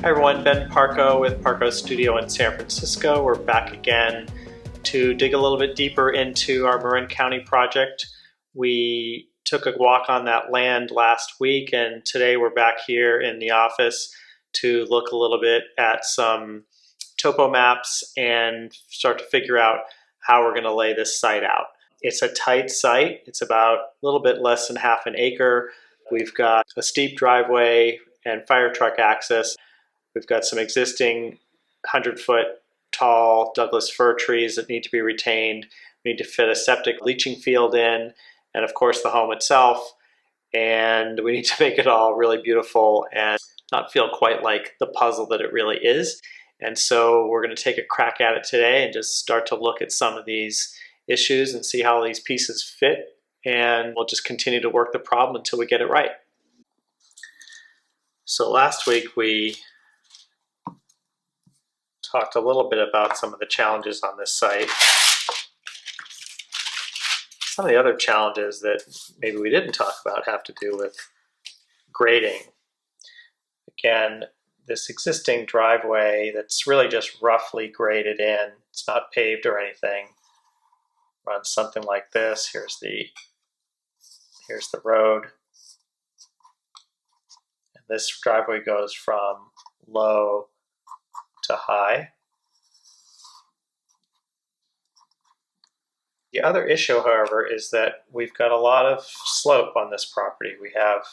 Hi everyone, Ben PARCO with PARCO Studio in San Francisco. We're back again to dig a little bit deeper into our Marin County project. We took a walk on that land last week, and today we're back here in the office to look a little bit at some topo maps and start to figure out how we're going to lay this site out. It's a tight site. It's about a little bit less than half an acre. We've got a steep driveway and fire truck access. We've got some existing 100-foot tall Douglas fir trees that need to be retained. We need to fit a septic leaching field in, and of course the home itself. And we need to make it all really beautiful and not feel quite like the puzzle that it really is. And so we're going to take a crack at it today and just start to look at some of these issues and see how these pieces fit. And we'll just continue to work the problem until we get it right. So last week we talked a little bit about some of the challenges on this site. Some of the other challenges that maybe we didn't talk about have to do with grading. Again, this existing driveway that's really just roughly graded in, it's not paved or anything, runs something like this. Here's the road. And this driveway goes from low to high. The other issue, however, is that we've got a lot of slope on this property. We have,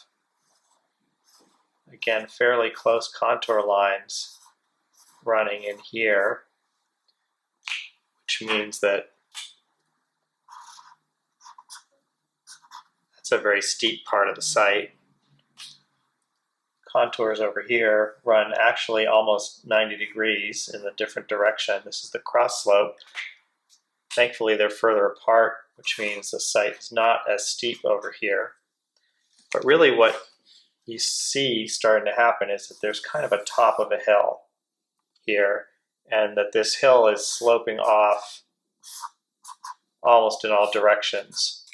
again, fairly close contour lines running in here, which means that that's a very steep part of the site. Contours over here run actually almost 90 degrees in a different direction. This is the cross slope. Thankfully, they're further apart, which means the site is not as steep over here. But really what you see starting to happen is that there's kind of a top of a hill here, and that this hill is sloping off almost in all directions.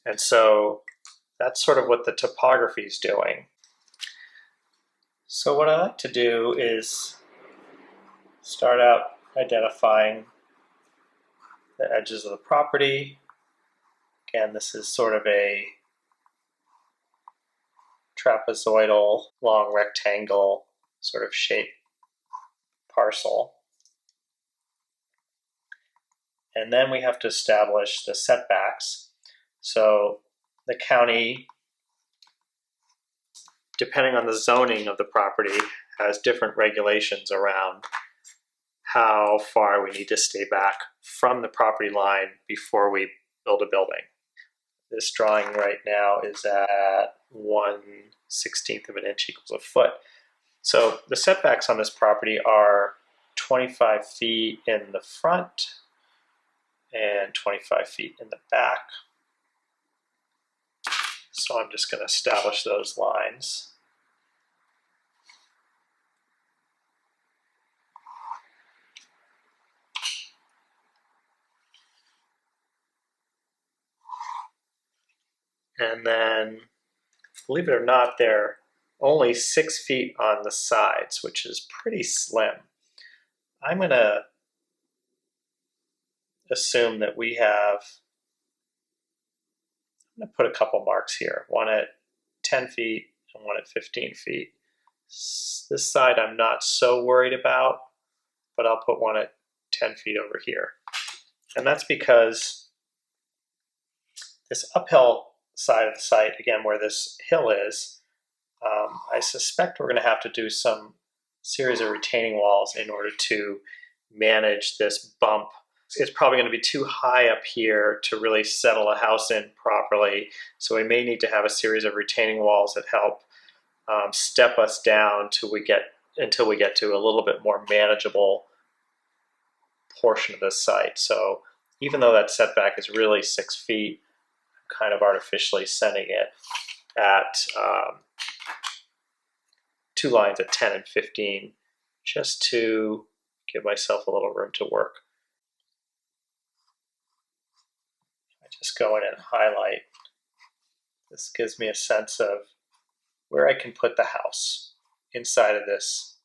And so that's sort of what the topography is doing. So what I like to do is start out identifying the edges of the property. Again, this is sort of a trapezoidal, long rectangle sort of shaped parcel. And then we have to establish the setbacks. So the county, depending on the zoning of the property, has different regulations around how far we need to stay back from the property line before we build a building. This drawing right now is at 1/16 of an inch equals a foot. So the setbacks on this property are 25 feet in the front and 25 feet in the back. So I'm just going to establish those lines. And then, believe it or not, they're only 6 feet on the sides, which is pretty slim. I'm going to assume that we have, I'm going to put a couple marks here, one at 10 feet and one at 15 feet. This side I'm not so worried about, but I'll put one at 10 feet over here. And that's because this uphill side of the site, again where this hill is, I suspect we're going to have to do some series of retaining walls in order to manage this bump. It's probably going to be too high up here to really settle a house in properly, so we may need to have a series of retaining walls that help step us down until we get to a little bit more manageable portion of this site. So even though that setback is really 6 feet, I'm kind of artificially setting it at 2 lines at 10 and 15 just to give myself a little room to work. I just go in and highlight. This gives me a sense of where I can put the house inside of this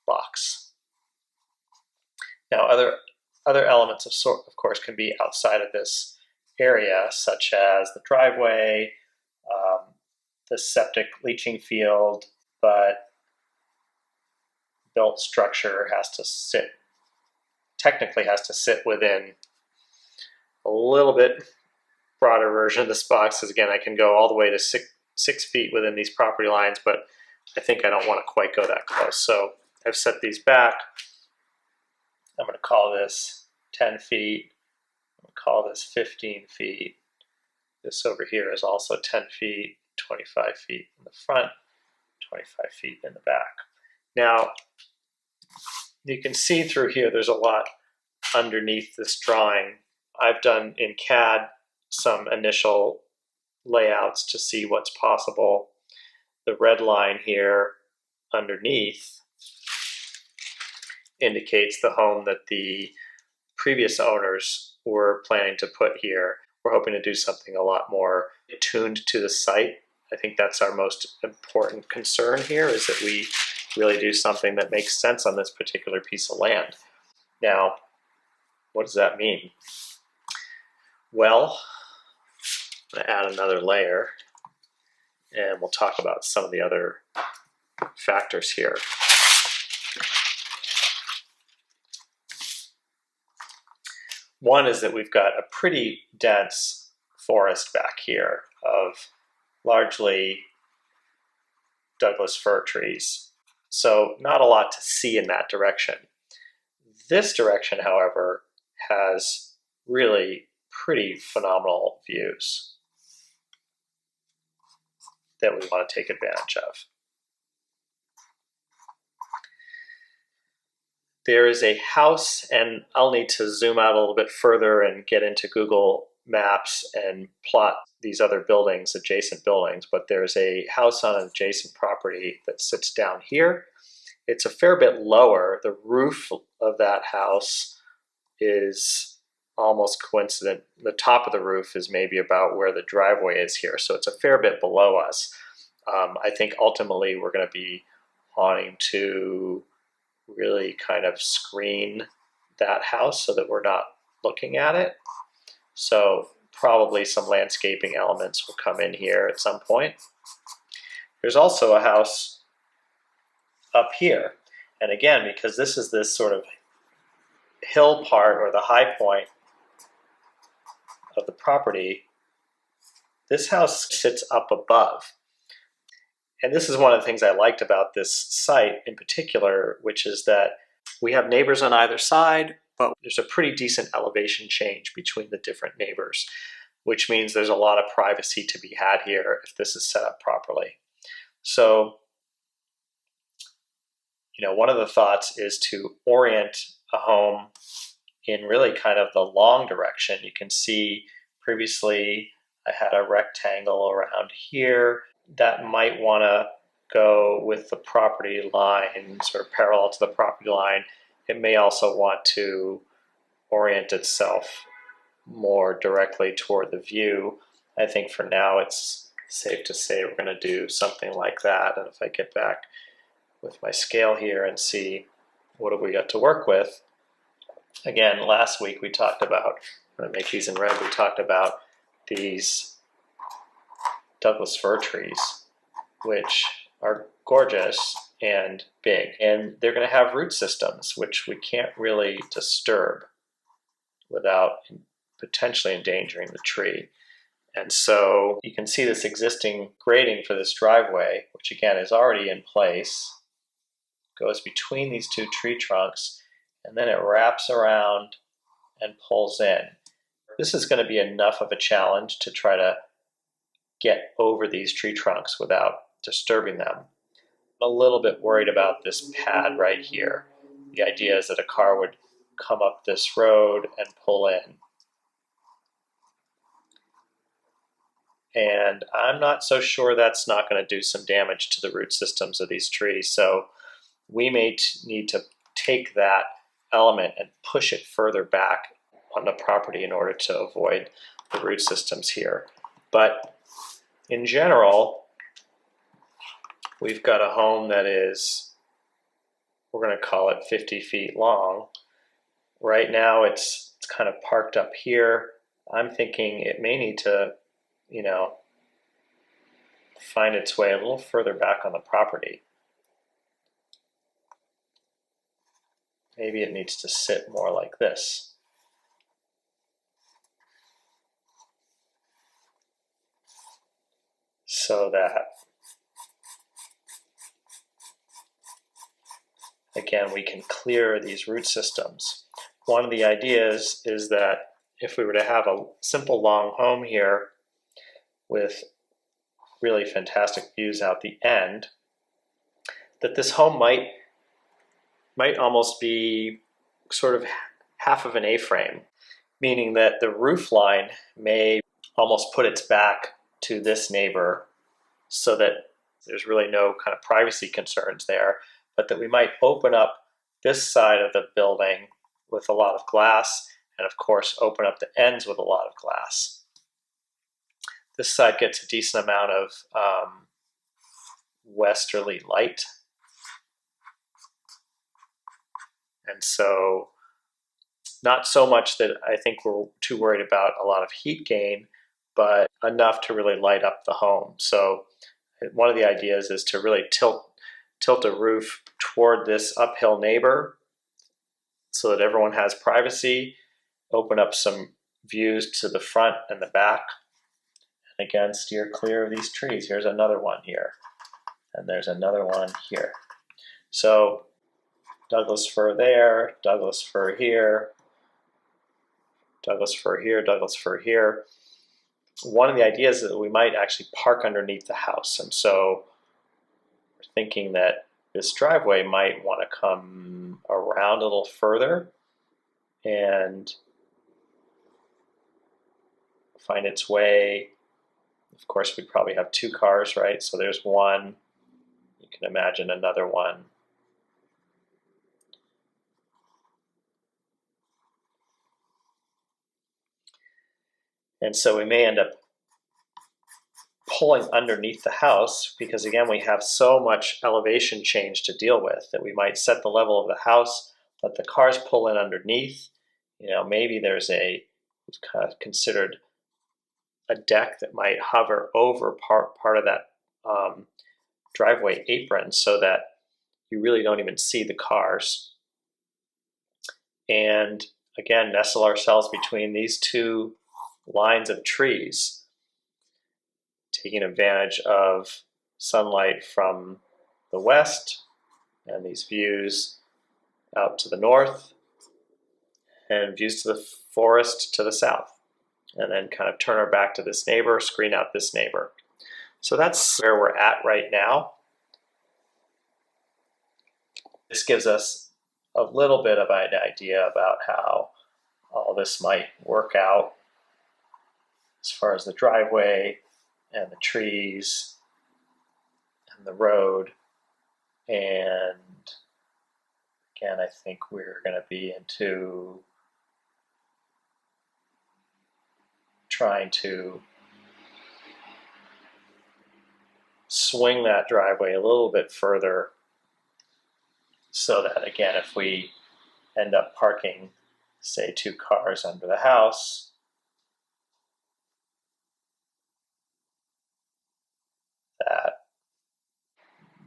box. Now, other elements of course, can be outside of this area, such as the driveway, the septic leaching field, but built structure technically has to sit within a little bit broader version of this box, because again, I can go all the way to 6 feet within these property lines, but I think I don't want to quite go that close. So I've set these back. I'm going to call this 10 feet. I'm going to call this 15 feet. This over here is also 10 feet, 25 feet in the front, 25 feet in the back. Now, you can see through here, there's a lot underneath this drawing. I've done in CAD some initial layouts to see what's possible. The red line here underneath indicates the home that the previous owners were planning to put here. We're hoping to do something a lot more attuned to the site. I think that's our most important concern here, is that we really do something that makes sense on this particular piece of land. Now, what does that mean? Well, I'm going to add another layer, and we'll talk about some of the other factors here. One is that we've got a pretty dense forest back here of largely Douglas fir trees. So not a lot to see in that direction. This direction, however, has really pretty phenomenal views that we want to take advantage of. There is a house, and I'll need to zoom out a little bit further and get into Google Maps and plot these other buildings, adjacent buildings, but there's a house on an adjacent property that sits down here. It's a fair bit lower. The roof of that house is almost coincident. The top of the roof is maybe about where the driveway is here, so it's a fair bit below us. I think ultimately we're going to be wanting to really kind of screen that house so that we're not looking at it. So probably some landscaping elements will come in here at some point. There's also a house up here. And again, because this is this sort of hill part, or the high point of the property, this house sits up above. And this is one of the things I liked about this site in particular, which is that we have neighbors on either side, but there's a pretty decent elevation change between the different neighbors, which means there's a lot of privacy to be had here if this is set up properly. So, one of the thoughts is to orient a home in really kind of the long direction. You can see previously I had a rectangle around here that might want to go with the property line, sort of parallel to the property line. It may also want to orient itself more directly toward the view. I think for now it's safe to say we're going to do something like that. And if I get back with my scale here and see what have we got to work with. Again, last week we talked about, I'm going to make these in red, we talked about these Douglas fir trees, which are gorgeous and big. And they're going to have root systems, which we can't really disturb without potentially endangering the tree. And so you can see this existing grading for this driveway, which again is already in place, goes between these two tree trunks, and then it wraps around and pulls in. This is going to be enough of a challenge to try to get over these tree trunks without disturbing them. I'm a little bit worried about this pad right here. The idea is that a car would come up this road and pull in. And I'm not so sure that's not going to do some damage to the root systems of these trees. So we may need to take that element and push it further back on the property in order to avoid the root systems here. But in general, we've got a home that is, we're going to call it 50 feet long. Right now it's kind of parked up here. I'm thinking it may need to, find its way a little further back on the property. Maybe it needs to sit more like this. So that, again, we can clear these root systems. One of the ideas is that if we were to have a simple long home here with really fantastic views out the end, that this home might almost be sort of half of an A-frame, meaning that the roof line may almost put its back to this neighbor so that there's really no kind of privacy concerns there, but that we might open up this side of the building with a lot of glass, and of course open up the ends with a lot of glass. This side gets a decent amount of westerly light, and so not so much that I think we're too worried about a lot of heat gain, but enough to really light up the home. So one of the ideas is to really tilt a roof toward this uphill neighbor so that everyone has privacy, open up some views to the front and the back, and again, steer clear of these trees. Here's another one here, and there's another one here. So Douglas fir there, Douglas fir here, Douglas fir here, Douglas fir here. One of the ideas is that we might actually park underneath the house, and so we're thinking that this driveway might want to come around a little further and find its way. Of course, we probably have two cars, right? So there's one. You can imagine another one. And so we may end up pulling underneath the house because, again, we have so much elevation change to deal with that we might set the level of the house, let the cars pull in underneath. Maybe there's we've kind of considered a deck that might hover over part of that driveway apron so that you really don't even see the cars. And again, nestle ourselves between these two lines of trees, taking advantage of sunlight from the west and these views out to the north and views to the forest to the south, and then kind of turn our back to this neighbor, screen out this neighbor. So that's where we're at right now. This gives us a little bit of an idea about how all this might work out as far as the driveway and the trees and the road. And again, I think we're going to be into trying to swing that driveway a little bit further so that, again, if we end up parking, say, two cars under the house, that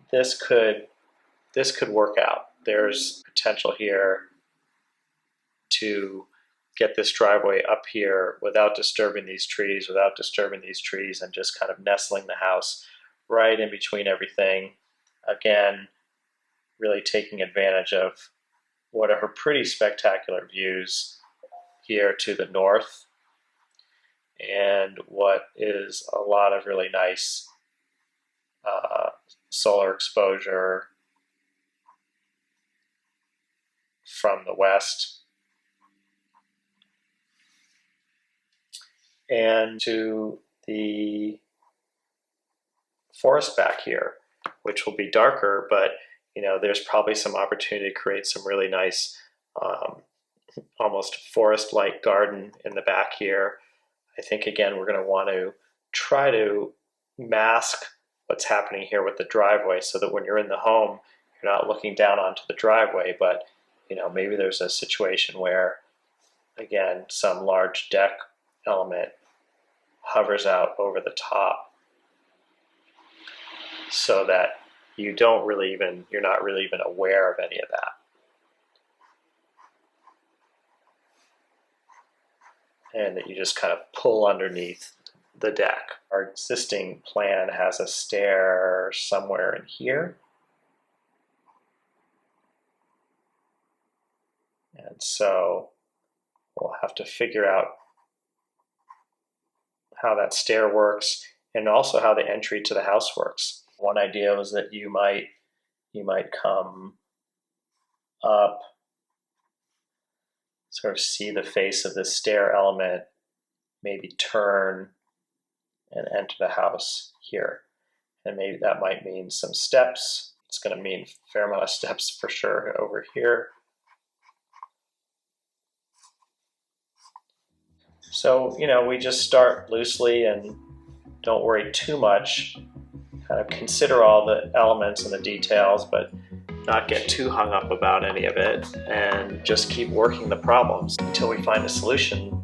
this could work out. There's potential here to get this driveway up here without disturbing these trees, and just kind of nestling the house right in between everything. Again, really taking advantage of what are pretty spectacular views here to the north and what is a lot of really nice solar exposure from the west, and to the forest back here, which will be darker, but there's probably some opportunity to create some really nice almost forest-like garden in the back here. I think, again, we're going to want to try to mask what's happening here with the driveway, so that when you're in the home, you're not looking down onto the driveway, but maybe there's a situation where, again, some large deck element hovers out over the top, so that you're not really even aware of any of that. And that you just kind of pull underneath the deck. Our existing plan has a stair somewhere in here. And so we'll have to figure out how that stair works and also how the entry to the house works. One idea was that you might come up, sort of see the face of this stair element, maybe turn and enter the house here. And maybe that might mean some steps. It's going to mean a fair amount of steps for sure over here. So, we just start loosely and don't worry too much. Kind of consider all the elements and the details, but not get too hung up about any of it, and just keep working the problems until we find a solution